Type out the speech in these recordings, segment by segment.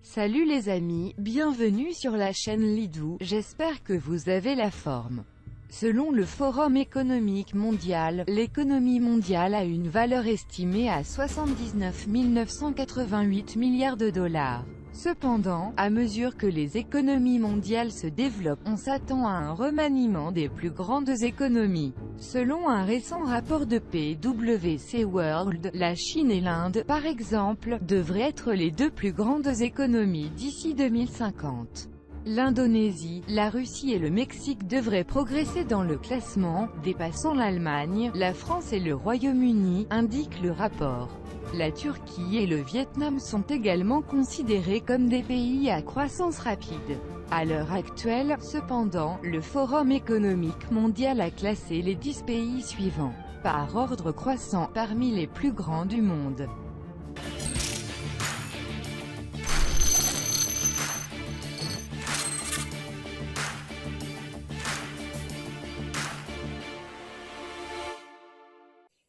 Salut les amis, bienvenue sur la chaîne Lidou, j'espère que vous avez la forme. Selon le Forum économique mondial, l'économie mondiale a une valeur estimée à 79 988 milliards de dollars. Cependant, à mesure que les économies mondiales se développent, on s'attend à un remaniement des plus grandes économies. Selon un récent rapport de PwC World, la Chine et l'Inde, par exemple, devraient être les deux plus grandes économies d'ici 2050. L'Indonésie, la Russie et le Mexique devraient progresser dans le classement, dépassant l'Allemagne, la France et le Royaume-Uni, indique le rapport. La Turquie et le Vietnam sont également considérés comme des pays à croissance rapide. À l'heure actuelle, cependant, le Forum économique mondial a classé les 10 pays suivants, par ordre croissant, parmi les plus grands du monde.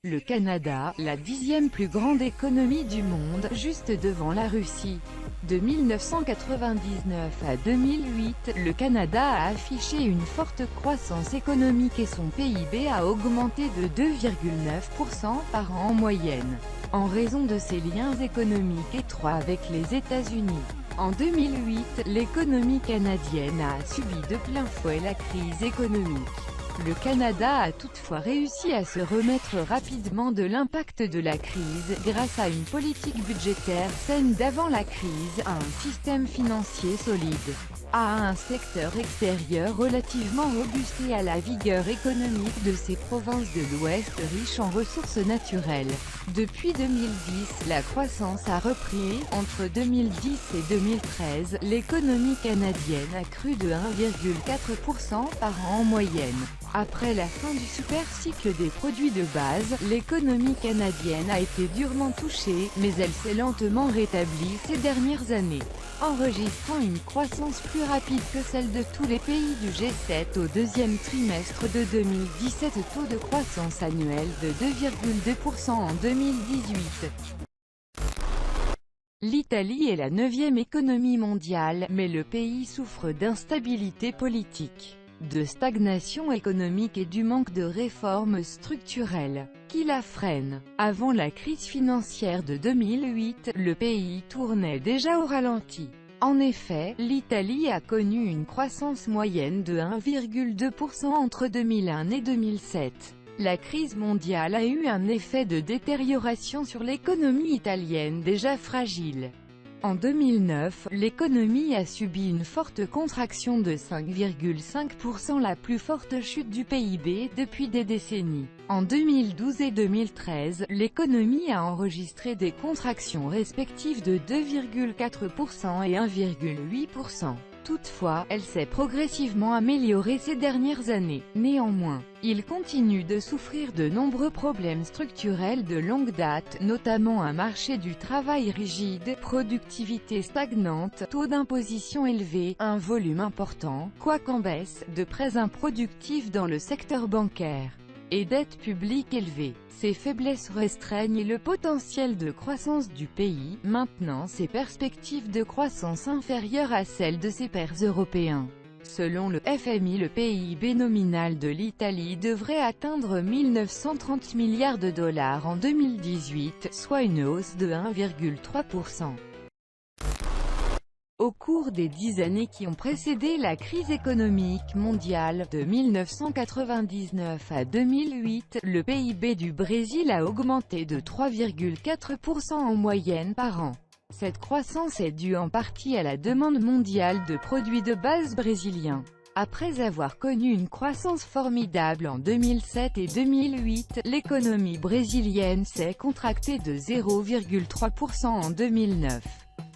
Le Canada, la 10e plus grande économie du monde, juste devant la Russie. De 1999 à 2008, le Canada a affiché une forte croissance économique et son PIB a augmenté de 2,9% par an en moyenne, en raison de ses liens économiques étroits avec les États-Unis. En 2008, l'économie canadienne a subi de plein fouet la crise économique. Le Canada a toutefois réussi à se remettre rapidement de l'impact de la crise, grâce à une politique budgétaire saine d'avant la crise, à un système financier solide, à un secteur extérieur relativement robuste et à la vigueur économique de ses provinces de l'Ouest riches en ressources naturelles. Depuis 2010, la croissance a repris. Entre 2010 et 2013, l'économie canadienne a cru de 1,4% par an en moyenne. Après la fin du super cycle des produits de base, l'économie canadienne a été durement touchée, mais elle s'est lentement rétablie ces dernières années, enregistrant une croissance plus rapide que celle de tous les pays du G7 au deuxième trimestre de 2017, taux de croissance annuel de 2,2% en 2018. L'Italie est la 9e économie mondiale, mais le pays souffre d'instabilité politique, de stagnation économique et du manque de réformes structurelles, qui la freinent. Avant la crise financière de 2008, le pays tournait déjà au ralenti. En effet, l'Italie a connu une croissance moyenne de 1,2% entre 2001 et 2007. La crise mondiale a eu un effet de détérioration sur l'économie italienne déjà fragile. En 2009, l'économie a subi une forte contraction de 5,5%, la plus forte chute du PIB depuis des décennies. En 2012 et 2013, l'économie a enregistré des contractions respectives de 2,4% et 1,8%. Toutefois, elle s'est progressivement améliorée ces dernières années. Néanmoins, il continue de souffrir de nombreux problèmes structurels de longue date, notamment un marché du travail rigide, productivité stagnante, taux d'imposition élevé, un volume important, quoiqu'en baisse, de prêts improductifs dans le secteur bancaire, et dette publique élevée. Ces faiblesses restreignent le potentiel de croissance du pays, maintenant ses perspectives de croissance inférieures à celles de ses pairs européens. Selon le FMI, le PIB nominal de l'Italie devrait atteindre 1 930 milliards de dollars en 2018, soit une hausse de 1,3%. Au cours des 10 années qui ont précédé la crise économique mondiale, de 1999 à 2008, le PIB du Brésil a augmenté de 3,4% en moyenne par an. Cette croissance est due en partie à la demande mondiale de produits de base brésiliens. Après avoir connu une croissance formidable en 2007 et 2008, l'économie brésilienne s'est contractée de 0,3% en 2009.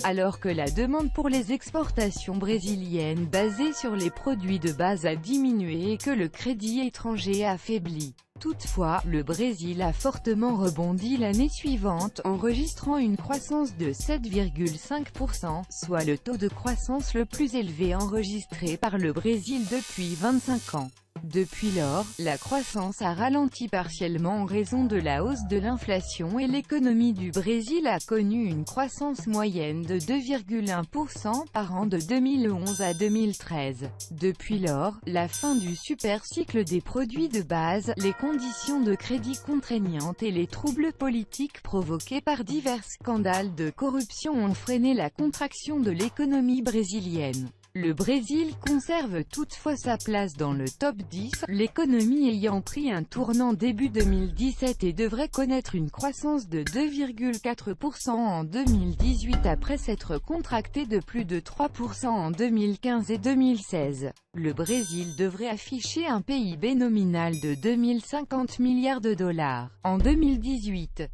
Alors que la demande pour les exportations brésiliennes basées sur les produits de base a diminué et que le crédit étranger a faibli. Toutefois, le Brésil a fortement rebondi l'année suivante, enregistrant une croissance de 7,5%, soit le taux de croissance le plus élevé enregistré par le Brésil depuis 25 ans. Depuis lors, la croissance a ralenti partiellement en raison de la hausse de l'inflation et l'économie du Brésil a connu une croissance moyenne de 2,1% par an de 2011 à 2013. Depuis lors, la fin du super cycle des produits de base, les conditions de crédit contraignantes et les troubles politiques provoqués par divers scandales de corruption ont freiné la contraction de l'économie brésilienne. Le Brésil conserve toutefois sa place dans le top 10, l'économie ayant pris un tournant début 2017 et devrait connaître une croissance de 2,4% en 2018 après s'être contractée de plus de 3% en 2015 et 2016. Le Brésil devrait afficher un PIB nominal de 2050 milliards de dollars en 2018.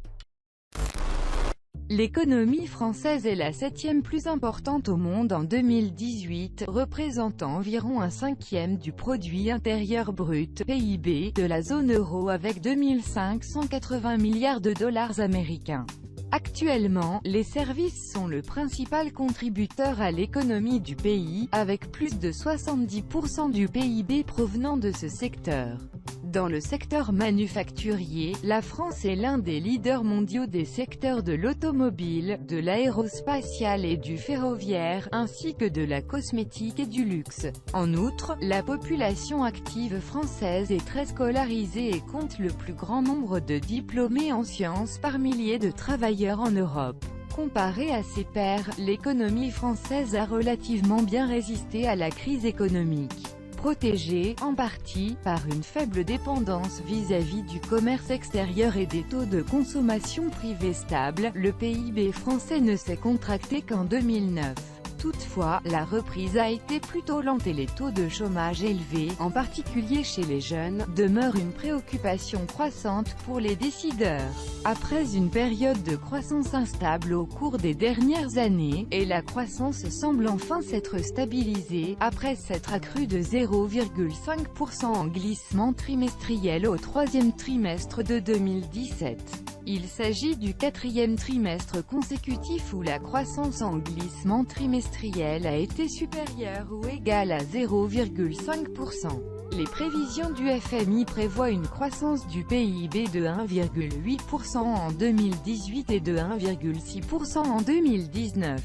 L'économie française est la 7e plus importante au monde en 2018, représentant environ un cinquième du produit intérieur brut (PIB) de la zone euro avec 2580 milliards de dollars américains. Actuellement, les services sont le principal contributeur à l'économie du pays, avec plus de 70% du PIB provenant de ce secteur. Dans le secteur manufacturier, la France est l'un des leaders mondiaux des secteurs de l'automobile, de l'aérospatial et du ferroviaire, ainsi que de la cosmétique et du luxe. En outre, la population active française est très scolarisée et compte le plus grand nombre de diplômés en sciences par milliers de travailleurs en Europe. Comparée à ses pairs, l'économie française a relativement bien résisté à la crise économique. Protégé, en partie, par une faible dépendance vis-à-vis du commerce extérieur et des taux de consommation privés stables, le PIB français ne s'est contracté qu'en 2009. Toutefois, la reprise a été plutôt lente et les taux de chômage élevés, en particulier chez les jeunes, demeurent une préoccupation croissante pour les décideurs. Après une période de croissance instable au cours des dernières années, et la croissance semble enfin s'être stabilisée, après s'être accrue de 0,5% en glissement trimestriel au troisième trimestre de 2017. Il s'agit du quatrième trimestre consécutif où la croissance en glissement trimestriel a été supérieure ou égale à 0,5%. Les prévisions du FMI prévoient une croissance du PIB de 1,8% en 2018 et de 1,6% en 2019.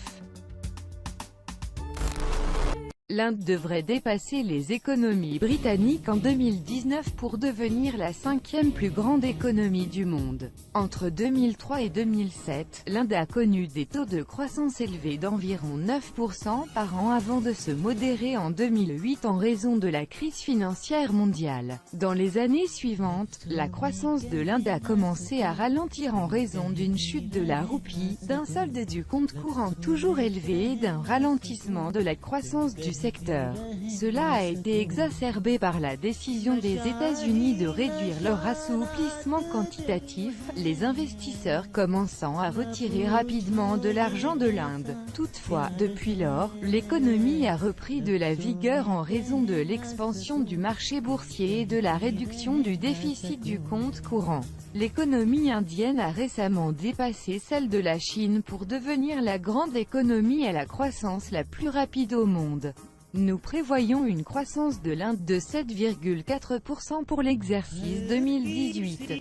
L'Inde devrait dépasser les économies britanniques en 2019 pour devenir la 5e plus grande économie du monde. Entre 2003 et 2007, l'Inde a connu des taux de croissance élevés d'environ 9% par an avant de se modérer en 2008 en raison de la crise financière mondiale. Dans les années suivantes, la croissance de l'Inde a commencé à ralentir en raison d'une chute de la roupie, d'un solde du compte courant toujours élevé et d'un ralentissement de la croissance du secteur. Cela a été exacerbé par la décision des États-Unis de réduire leur assouplissement quantitatif, les investisseurs commençant à retirer rapidement de l'argent de l'Inde. Toutefois, depuis lors, l'économie a repris de la vigueur en raison de l'expansion du marché boursier et de la réduction du déficit du compte courant. L'économie indienne a récemment dépassé celle de la Chine pour devenir la grande économie à la croissance la plus rapide au monde. Nous prévoyons une croissance de l'Inde de 7,4% pour l'exercice 2018.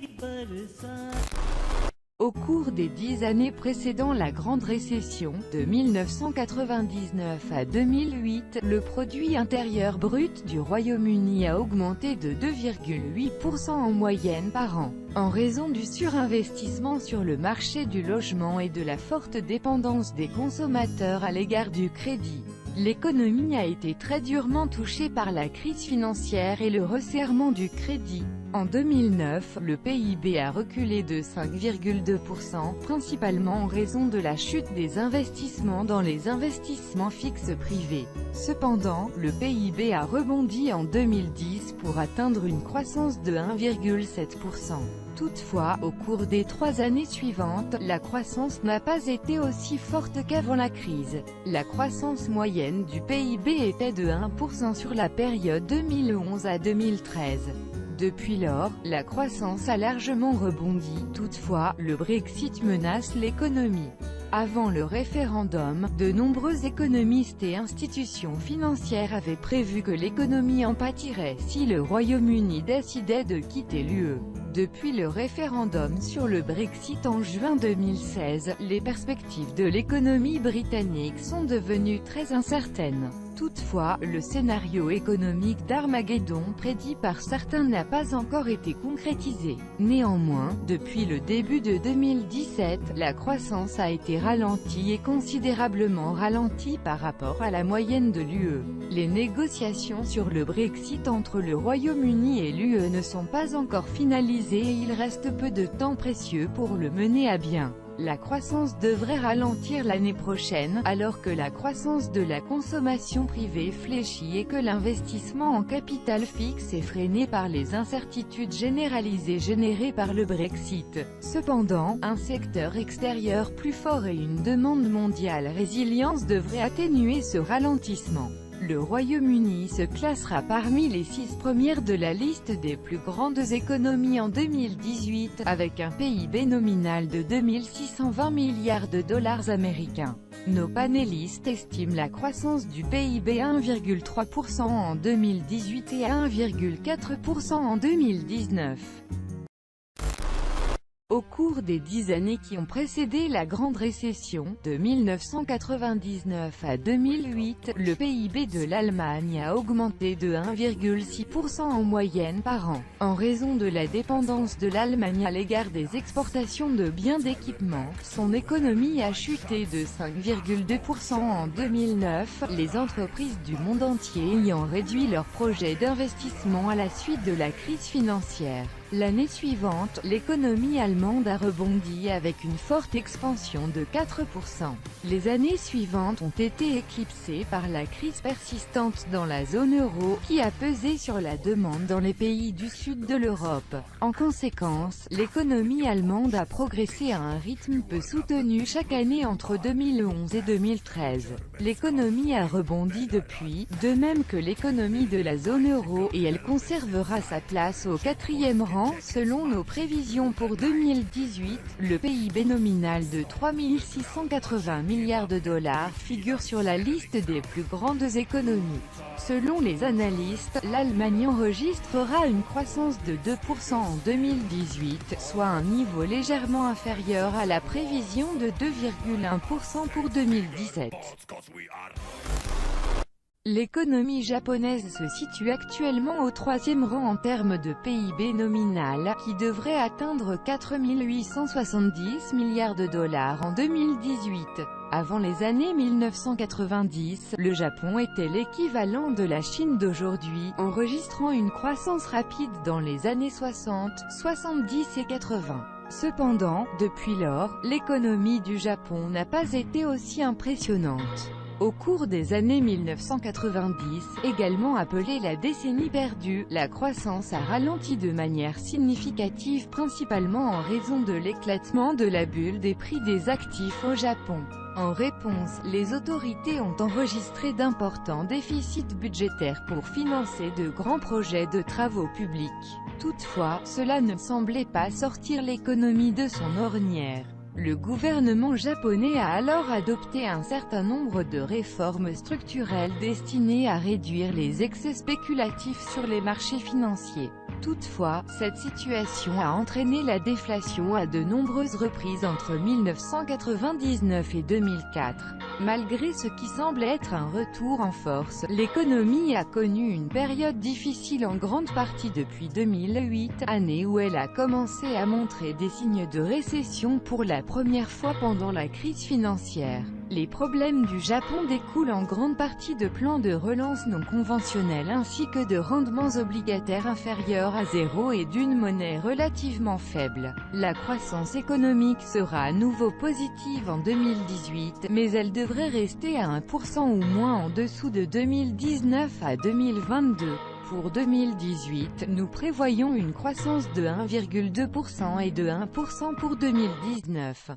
Au cours des 10 années précédant la grande récession, de 1999 à 2008, le produit intérieur brut du Royaume-Uni a augmenté de 2,8% en moyenne par an, en raison du surinvestissement sur le marché du logement et de la forte dépendance des consommateurs à l'égard du crédit. L'économie a été très durement touchée par la crise financière et le resserrement du crédit. En 2009, le PIB a reculé de 5,2%, principalement en raison de la chute des investissements dans les investissements fixes privés. Cependant, le PIB a rebondi en 2010 pour atteindre une croissance de 1,7%. Toutefois, au cours des 3 années suivantes, la croissance n'a pas été aussi forte qu'avant la crise. La croissance moyenne du PIB était de 1% sur la période 2011 à 2013. Depuis lors, la croissance a largement rebondi. Toutefois, le Brexit menace l'économie. Avant le référendum, de nombreux économistes et institutions financières avaient prévu que l'économie en pâtirait si le Royaume-Uni décidait de quitter l'UE. Depuis le référendum sur le Brexit en juin 2016, les perspectives de l'économie britannique sont devenues très incertaines. Toutefois, le scénario économique d'Armageddon prédit par certains n'a pas encore été concrétisé. Néanmoins, depuis le début de 2017, la croissance a été ralentie et considérablement ralentie par rapport à la moyenne de l'UE. Les négociations sur le Brexit entre le Royaume-Uni et l'UE ne sont pas encore finalisées et il reste peu de temps précieux pour le mener à bien. La croissance devrait ralentir l'année prochaine, alors que la croissance de la consommation privée fléchit et que l'investissement en capital fixe est freiné par les incertitudes généralisées générées par le Brexit. Cependant, un secteur extérieur plus fort et une demande mondiale résiliente devraient atténuer ce ralentissement. Le Royaume-Uni se classera parmi les 6 premières de la liste des plus grandes économies en 2018, avec un PIB nominal de 2620 milliards de dollars américains. Nos panélistes estiment la croissance du PIB à 1,3% en 2018 et à 1,4% en 2019. Au cours des 10 années qui ont précédé la Grande Récession, de 1999 à 2008, le PIB de l'Allemagne a augmenté de 1,6% en moyenne par an. En raison de la dépendance de l'Allemagne à l'égard des exportations de biens d'équipement, son économie a chuté de 5,2% en 2009, les entreprises du monde entier ayant réduit leurs projets d'investissement à la suite de la crise financière. L'année suivante, l'économie allemande a rebondi avec une forte expansion de 4%. Les années suivantes ont été éclipsées par la crise persistante dans la zone euro, qui a pesé sur la demande dans les pays du sud de l'Europe. En conséquence, l'économie allemande a progressé à un rythme peu soutenu chaque année entre 2011 et 2013. L'économie a rebondi depuis, de même que l'économie de la zone euro, et elle conservera sa place au 4e rang. Selon nos prévisions pour 2018, le PIB nominal de 3 680 milliards de dollars figure sur la liste des plus grandes économies. Selon les analystes, l'Allemagne enregistrera une croissance de 2% en 2018, soit un niveau légèrement inférieur à la prévision de 2,1% pour 2017. L'économie japonaise se situe actuellement au 3e rang en termes de PIB nominal, qui devrait atteindre 4 870 milliards de dollars en 2018. Avant les années 1990, le Japon était l'équivalent de la Chine d'aujourd'hui, enregistrant une croissance rapide dans les années 60, 70 et 80. Cependant, depuis lors, l'économie du Japon n'a pas été aussi impressionnante. Au cours des années 1990, également appelée la décennie perdue, la croissance a ralenti de manière significative principalement en raison de l'éclatement de la bulle des prix des actifs au Japon. En réponse, les autorités ont enregistré d'importants déficits budgétaires pour financer de grands projets de travaux publics. Toutefois, cela ne semblait pas sortir l'économie de son ornière. Le gouvernement japonais a alors adopté un certain nombre de réformes structurelles destinées à réduire les excès spéculatifs sur les marchés financiers. Toutefois, cette situation a entraîné la déflation à de nombreuses reprises entre 1999 et 2004. Malgré ce qui semble être un retour en force, l'économie a connu une période difficile en grande partie depuis 2008, année où elle a commencé à montrer des signes de récession pour la première fois pendant la crise financière. Les problèmes du Japon découlent en grande partie de plans de relance non conventionnels ainsi que de rendements obligataires inférieurs à zéro et d'une monnaie relativement faible. La croissance économique sera à nouveau positive en 2018, mais elle devrait rester à 1% ou moins en dessous de 2019 à 2022. Pour 2018, nous prévoyons une croissance de 1,2% et de 1% pour 2019.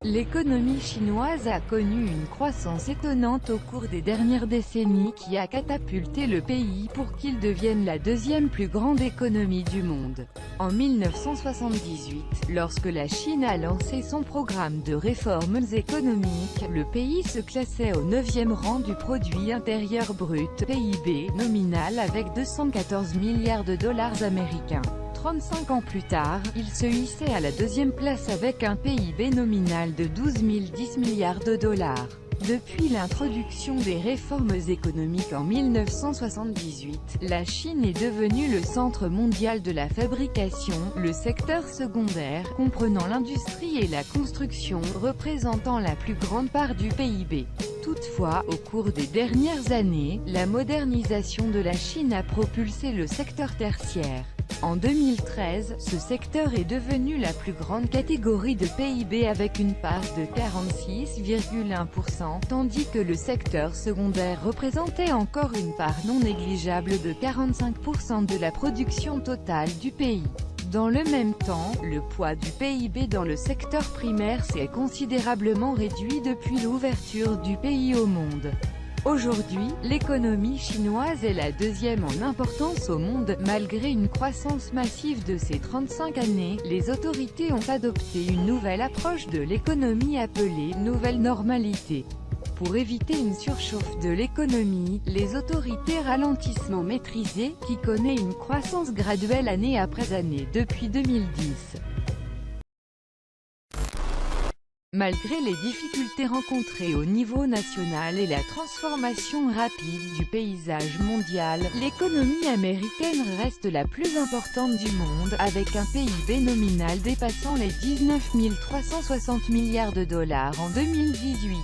L'économie chinoise a connu une croissance étonnante au cours des dernières décennies qui a catapulté le pays pour qu'il devienne la deuxième plus grande économie du monde. En 1978, lorsque la Chine a lancé son programme de réformes économiques, le pays se classait au 9e rang du produit intérieur brut (PIB) nominal avec 214 milliards de dollars américains. 35 ans plus tard, il se hissait à la deuxième place avec un PIB nominal de 12 010 milliards de dollars. Depuis l'introduction des réformes économiques en 1978, la Chine est devenue le centre mondial de la fabrication, le secteur secondaire, comprenant l'industrie et la construction, représentant la plus grande part du PIB. Toutefois, au cours des dernières années, la modernisation de la Chine a propulsé le secteur tertiaire. En 2013, ce secteur est devenu la plus grande catégorie de PIB avec une part de 46,1%, tandis que le secteur secondaire représentait encore une part non négligeable de 45% de la production totale du pays. Dans le même temps, le poids du PIB dans le secteur primaire s'est considérablement réduit depuis l'ouverture du pays au monde. Aujourd'hui, l'économie chinoise est la deuxième en importance au monde. Malgré une croissance massive de ces 35 années, les autorités ont adopté une nouvelle approche de l'économie appelée « nouvelle normalité ». Pour éviter une surchauffe de l'économie, les autorités ralentissement maîtrisé, qui connaît une croissance graduelle année après année depuis 2010. Malgré les difficultés rencontrées au niveau national et la transformation rapide du paysage mondial, l'économie américaine reste la plus importante du monde, avec un PIB nominal dépassant les 19 360 milliards de dollars en 2018.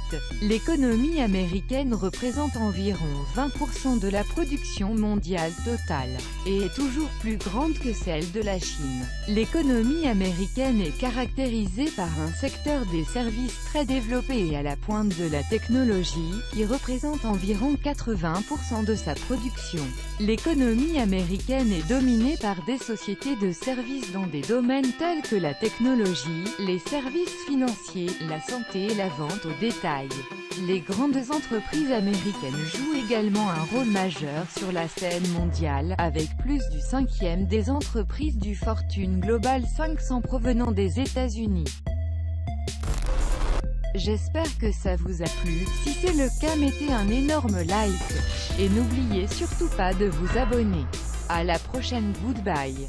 L'économie américaine représente environ 20% de la production mondiale totale, et est toujours plus grande que celle de la Chine. L'économie américaine est caractérisée par un secteur des services très développés et à la pointe de la technologie, qui représente environ 80% de sa production. L'économie américaine est dominée par des sociétés de services dans des domaines tels que la technologie, les services financiers, la santé et la vente au détail. Les grandes entreprises américaines jouent également un rôle majeur sur la scène mondiale, avec plus du cinquième des entreprises du Fortune Global 500 provenant des États-Unis. J'espère que ça vous a plu. Si c'est le cas, mettez un énorme like. Et n'oubliez surtout pas de vous abonner. À la prochaine, goodbye.